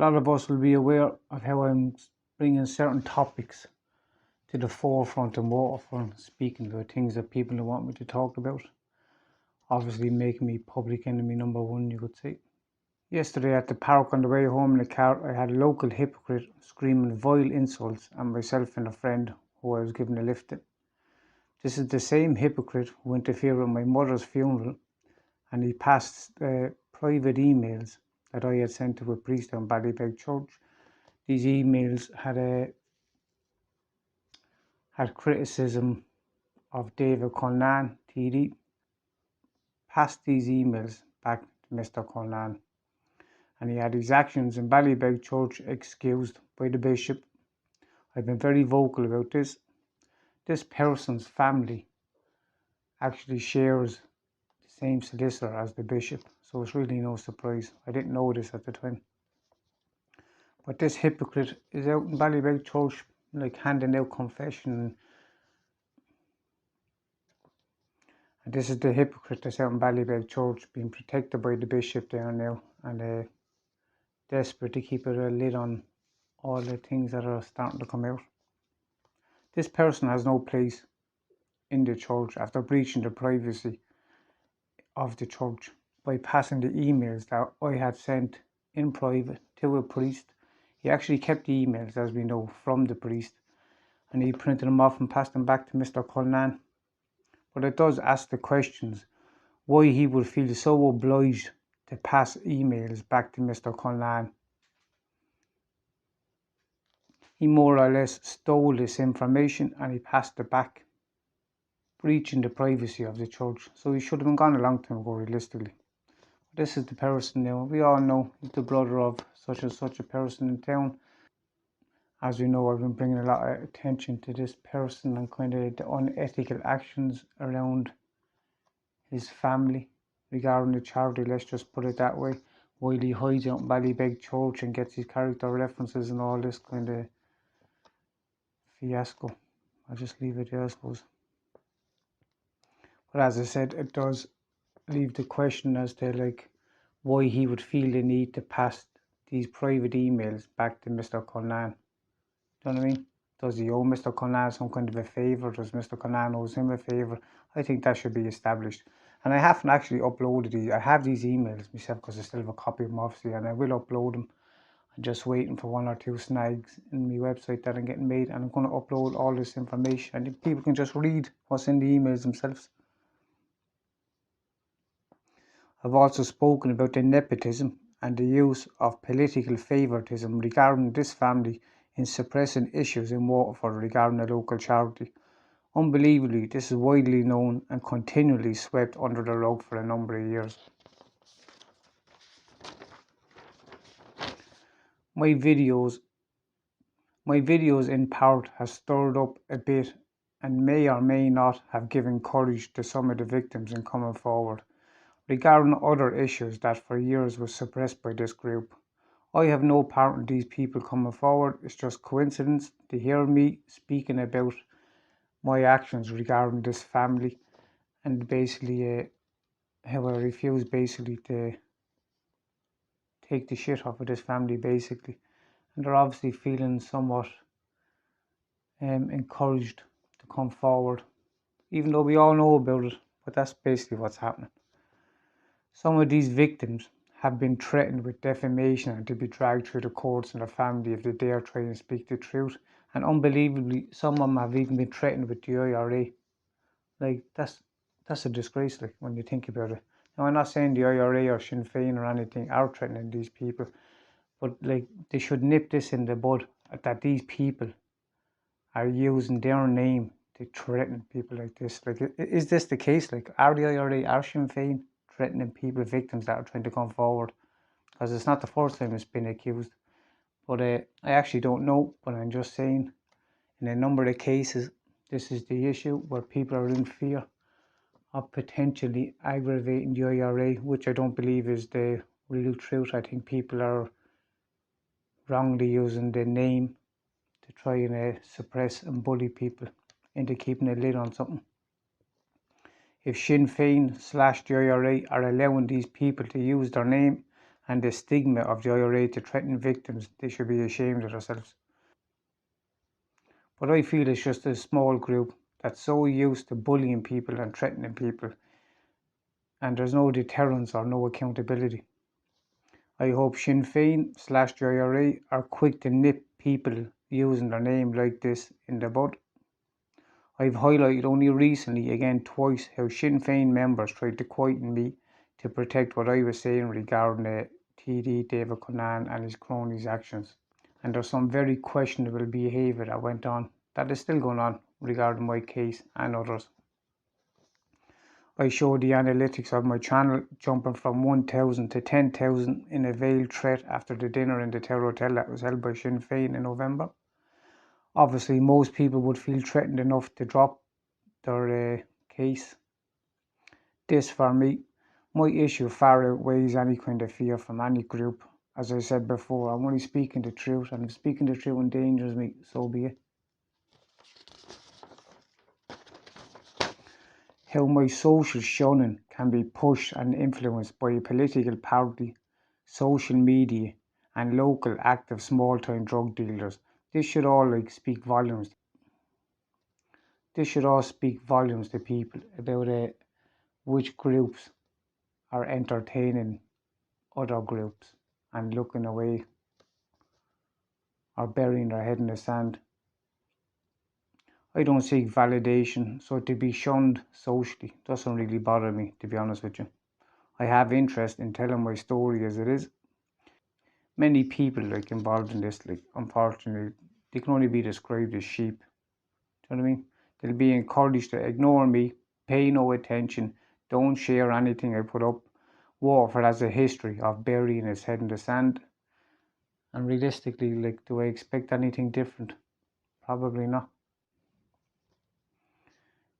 A lot of us will be aware of how I'm bringing certain topics to the forefront and waterfront, speaking about things that people don't want me to talk about. Obviously making me public enemy number one, you could say. Yesterday at the park on the way home in the car, I had a local hypocrite screaming vile insults at myself and a friend who I was giving a lift to. This is the same hypocrite who interfered with my mother's funeral, and he passed private emails that I had sent to a priest on Ballybeg Church. These emails had criticism of David Cullinane, TD. Passed these emails back to Mr. Cullinane, and he had his actions in Ballybeg Church excused by the bishop. I've been very vocal about this. This person's family actually shares the same solicitor as the bishop, so it's really no surprise. I didn't know this at the time. But this hypocrite is out in Ballybeg Church, like handing out confession. And this is the hypocrite that's out in Ballybeg Church, being protected by the bishop there now, and desperate to keep a lid on all the things that are starting to come out. This person has no place in the church after breaching the privacy of the church by passing the emails that I had sent in private to a priest. He actually kept the emails, as we know, from the priest, and he printed them off and passed them back to Mr. Cullinane. But it does ask the questions why he would feel so obliged to pass emails back to Mr. Cullinane. He more or less stole this information and he passed it back, breaching the privacy of the church. So he should have been gone a long time ago, realistically. This is the person now. We all know he's the brother of such and such a person in town. As we know, I've been bringing a lot of attention to this person and kind of the unethical actions around his family regarding the charity, let's just put it that way, while he hides out in Ballybeg Church and gets his character references and all this kind of fiasco. I'll just leave it there, I suppose. But as I said, it does leave the question as to like why he would feel the need to pass these private emails back to Mr. Cullinane. Do you know what I mean? Does he owe Mr. Cullinane some kind of a favour? Does Mr. Cullinane owe him a favour? I think that should be established. And I haven't actually uploaded these. I have these emails myself because I still have a copy of them, obviously, and I will upload them. I'm just waiting for one or two snags in my website that are getting made, and I'm going to upload all this information, and people can just read what's in the emails themselves. I've also spoken about the nepotism and the use of political favouritism regarding this family in suppressing issues in Waterford regarding a local charity. Unbelievably, this is widely known and continually swept under the rug for a number of years. My videos in part have stirred up a bit and may or may not have given courage to some of the victims in coming forward regarding other issues that for years was suppressed by this group. I have no part in these people coming forward. It's just coincidence to hear me speaking about my actions regarding this family and basically how I refuse basically to take the shit off of this family basically. And they're obviously feeling somewhat encouraged to come forward, even though we all know about it, but that's basically what's happening. Some of these victims have been threatened with defamation and to be dragged through the courts and the family if they dare try and speak the truth. And unbelievably, some of them have even been threatened with the IRA. Like, that's a disgrace, like, when you think about it. Now, I'm not saying the IRA or Sinn Féin or anything are threatening these people, but like, they should nip this in the bud, that these people are using their name to threaten people like this. Like, is this the case? Like, are the IRA, are Sinn Féin threatening people, victims that are trying to come forward? Because it's not the first time it's been accused. But I actually don't know, but I'm just saying, in a number of cases, this is the issue where people are in fear of potentially aggravating the IRA, which I don't believe is the real truth. I think people are wrongly using the name to try and suppress and bully people into keeping a lid on something. If Sinn Féin / the IRA are allowing these people to use their name and the stigma of the IRA to threaten victims, they should be ashamed of themselves. But I feel it's just a small group that's so used to bullying people and threatening people, and there's no deterrence or no accountability. I hope Sinn Féin / the IRA are quick to nip people using their name like this in the bud. I've highlighted only recently, again twice, how Sinn Féin members tried to quieten me to protect what I was saying regarding TD David Cunnane and his cronies' actions. And there's some very questionable behaviour that went on, that is still going on, regarding my case and others. I showed the analytics of my channel jumping from 1,000 to 10,000 in a veiled threat after the dinner in the Tower Hotel that was held by Sinn Féin in November. Obviously, most people would feel threatened enough to drop their case. This, for me, my issue far outweighs any kind of fear from any group. As I said before, I'm only speaking the truth, and if speaking the truth endangers me, so be it. How my social shunning can be pushed and influenced by a political party, social media, and local active small-time drug dealers. This should all speak volumes. This should all speak volumes to people about which groups are entertaining other groups and looking away or burying their head in the sand. I don't seek validation, so to be shunned socially doesn't really bother me, to be honest with you. I have interest in telling my story as it is. Many people involved in this, unfortunately, they can only be described as sheep. Do you know what I mean? They'll be encouraged to ignore me, pay no attention, don't share anything I put up. Waterford has a history of burying its head in the sand. And realistically, do I expect anything different? Probably not.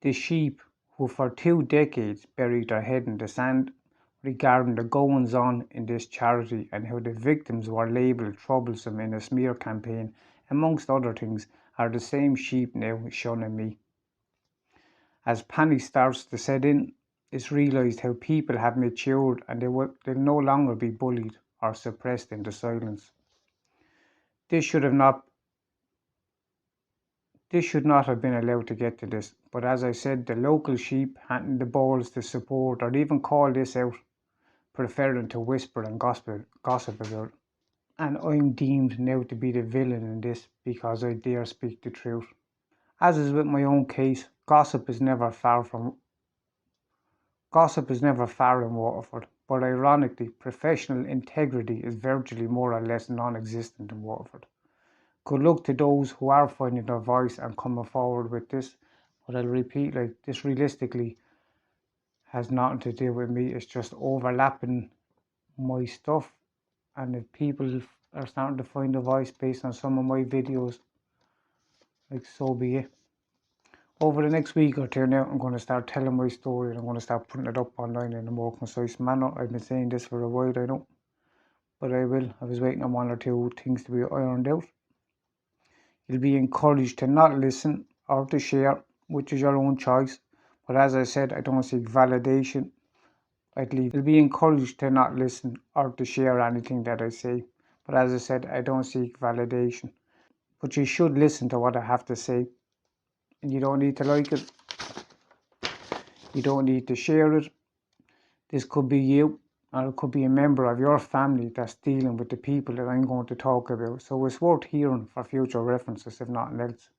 The sheep who for 2 decades buried their head in the sand regarding the goings on in this charity and how the victims were labelled troublesome in a smear campaign, amongst other things, are the same sheep now shunning me. As panic starts to set in, it's realised how people have matured and they'll no longer be bullied or suppressed into silence. This should not have been allowed to get to this, but as I said, the local sheep hadn't the balls to support or even call this out, preferring to whisper and gossip about it. And I'm deemed now to be the villain in this because I dare speak the truth. As is with my own case, gossip is never far in Waterford, but ironically, professional integrity is virtually more or less non-existent in Waterford. Good luck to those who are finding their voice and coming forward with this. But I'll repeat, this realistically has nothing to do with me. It's just overlapping my stuff. And if people are starting to find a voice based on some of my videos, so be it. Over the next week or two now, I'm going to start telling my story and I'm going to start putting it up online in a more concise manner. I've been saying this for a while, I know. But I will. I was waiting on one or two things to be ironed out. You'll be encouraged to not listen or to share, which is your own choice. But as I said, I don't seek validation. You'll be encouraged to not listen or to share anything that I say. But as I said, I don't seek validation. But you should listen to what I have to say. And you don't need to like it. You don't need to share it. This could be you, or it could be a member of your family that's dealing with the people that I'm going to talk about. So it's worth hearing for future references, if nothing else.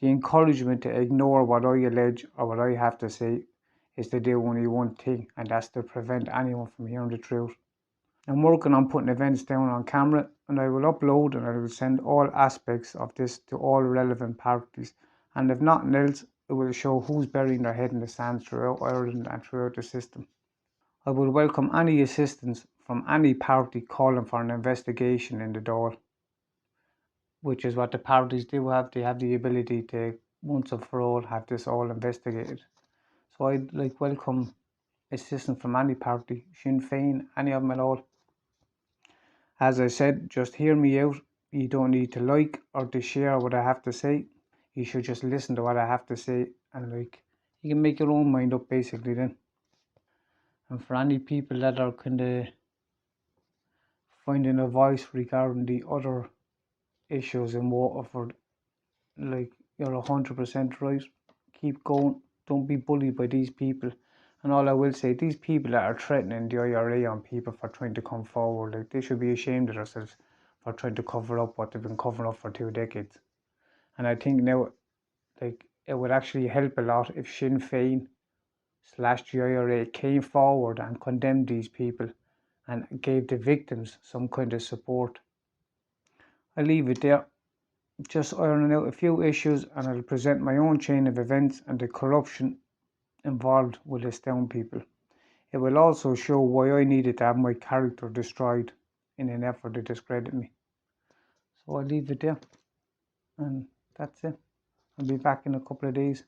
The encouragement to ignore what I allege or what I have to say is to do only one thing, and that's to prevent anyone from hearing the truth. I'm working on putting events down on camera, and I will upload and I will send all aspects of this to all relevant parties. And if nothing else, it will show who's burying their head in the sand throughout Ireland and throughout the system. I would welcome any assistance from any party calling for an investigation in the Dáil, which is what the parties do have. They have the ability to, once and for all, have this all investigated. So I'd welcome assistance from any party, Sinn Féin, any of them at all. As I said, just hear me out. You don't need to like or to share what I have to say. You should just listen to what I have to say, and you can make your own mind up basically then. And for any people that are kind of finding a voice regarding the other issues in Waterford. Like, you're 100% right. Keep going. Don't be bullied by these people. And all I will say, these people that are threatening the IRA on people for trying to come forward, like, they should be ashamed of themselves for trying to cover up what they've been covering up for 2 decades. And I think now, like, it would actually help a lot if Sinn Féin / the IRA came forward and condemned these people and gave the victims some kind of support. I leave it there, just ironing out a few issues, and I'll present my own chain of events and the corruption involved will astound people. It will also show why I needed to have my character destroyed in an effort to discredit me. So I'll leave it there, and that's it. I'll be back in a couple of days.